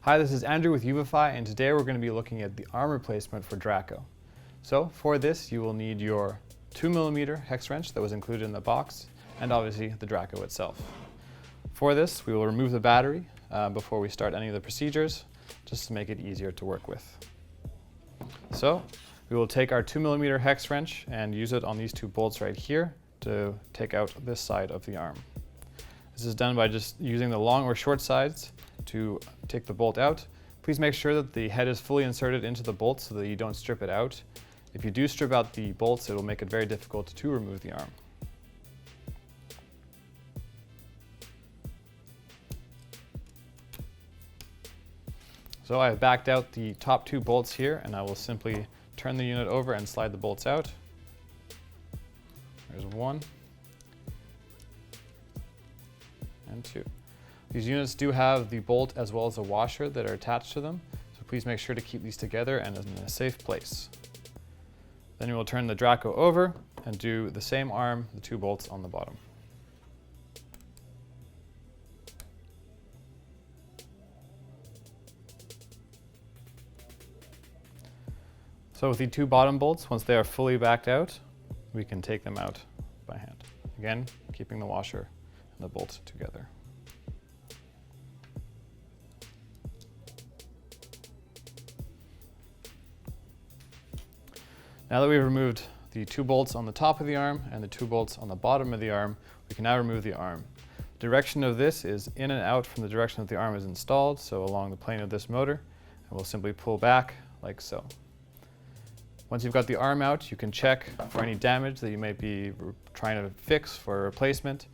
Hi, this is Andrew with UVify, and today we're going to be looking at the arm replacement for Draco. So for this, you will need your 2mm hex wrench that was included in the box, and obviously the Draco itself. For this, we will remove the battery before we start any of the procedures, just to make it easier to work with. So we will take our 2mm hex wrench and use it on these two bolts right here to take out this side of the arm. This is done by just using the long or short sides to take the bolt out. Please make sure that the head is fully inserted into the bolt so that you don't strip it out. If you do strip out the bolts, it will make it very difficult to remove the arm. So I have backed out the top two bolts here, and I will simply turn the unit over and slide the bolts out. There's one and two. These units do have the bolt as well as a washer that are attached to them, so please make sure to keep these together and in a safe place. Then you will turn the Draco over and do the same arm, the two bolts on the bottom. So with the two bottom bolts, once they are fully backed out, we can take them out by hand. Again, keeping the washer and the bolt together. Now that we've removed the two bolts on the top of the arm and the two bolts on the bottom of the arm, we can now remove the arm. The direction of this is in and out from the direction that the arm is installed, so along the plane of this motor, and we'll simply pull back like so. Once you've got the arm out, you can check for any damage that you might be trying to fix for a replacement,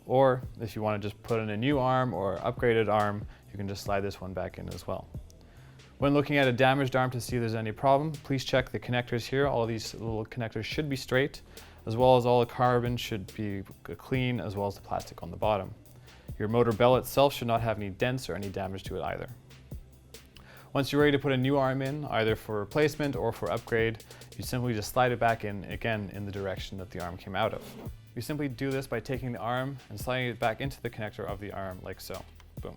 or if you want to just put in a new arm or upgraded arm, you can just slide this one back in as well. When looking at a damaged arm to see if there's any problem, please check the connectors here. All of these little connectors should be straight, as well as all the carbon should be clean, as well as the plastic on the bottom. Your motor bell itself should not have any dents or any damage to it either. Once you're ready to put a new arm in, either for replacement or for upgrade, you simply just slide it back in, again, in the direction that the arm came out of. You simply do this by taking the arm and sliding it back into the connector of the arm like so. Boom,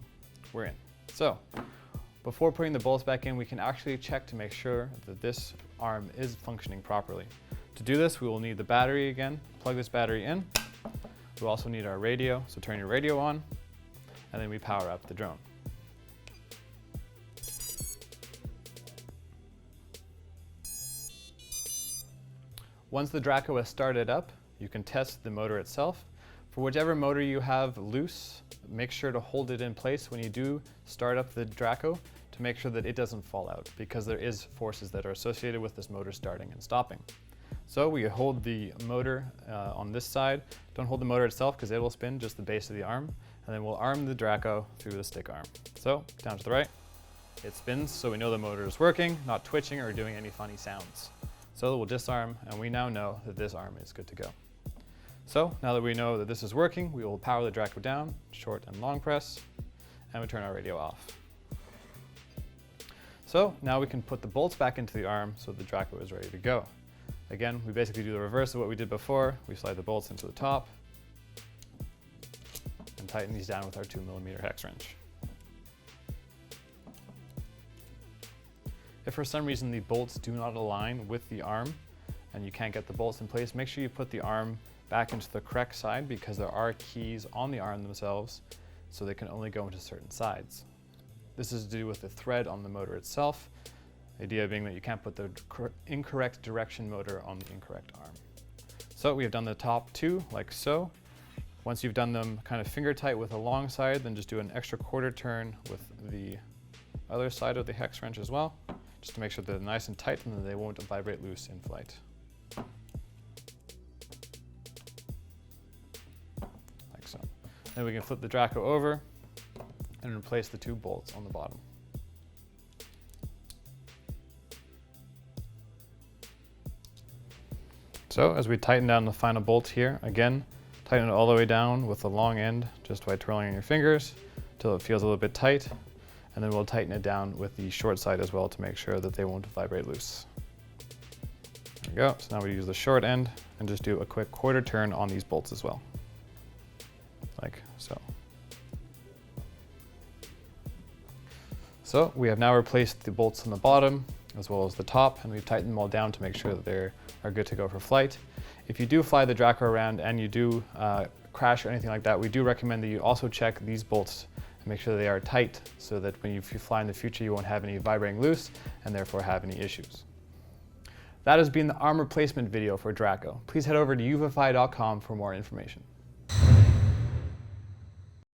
we're in. So, before putting the bolts back in, we can actually check to make sure that this arm is functioning properly. To do this, we will need the battery again. Plug this battery in. We'll also need our radio, so turn your radio on, and then we power up the drone. Once the Draco is started up, you can test the motor itself. For whichever motor you have loose, make sure to hold it in place when you do start up the Draco to make sure that it doesn't fall out, because there is forces that are associated with this motor starting and stopping. So we hold the motor on this side. Don't hold the motor itself because it will spin, just the base of the arm, and then we'll arm the Draco through the stick arm. So down to the right, it spins, so we know the motor is working, not twitching or doing any funny sounds. So we'll disarm, and we now know that this arm is good to go. So now that we know that this is working, we will power the Draco down, short and long press, and we turn our radio off. So now we can put the bolts back into the arm so the Draco is ready to go. Again, we basically do the reverse of what we did before. We slide the bolts into the top and tighten these down with our 2mm hex wrench. If for some reason the bolts do not align with the arm and you can't get the bolts in place, make sure you put the arm back into the correct side, because there are keys on the arm themselves, so they can only go into certain sides. This is to do with the thread on the motor itself, the idea being that you can't put the incorrect direction motor on the incorrect arm. So we have done the top two like so. Once you've done them kind of finger tight with the long side, then just do an extra quarter turn with the other side of the hex wrench as well, just to make sure they're nice and tight and that they won't vibrate loose in flight. Like so. Then we can flip the Draco over and replace the two bolts on the bottom. So as we tighten down the final bolt here, again, tighten it all the way down with the long end just by twirling your fingers until it feels a little bit tight, and then we'll tighten it down with the short side as well to make sure that they won't vibrate loose. There we go. So now we use the short end and just do a quick quarter turn on these bolts as well, like so. So we have now replaced the bolts on the bottom as well as the top, and we've tightened them all down to make sure that they are good to go for flight. If you do fly the Draco around and you do crash or anything like that, we do recommend that you also check these bolts and make sure they are tight so that when if you fly in the future you won't have any vibrating loose and therefore have any issues. That has been the arm replacement video for Draco. Please head over to UVify.com for more information.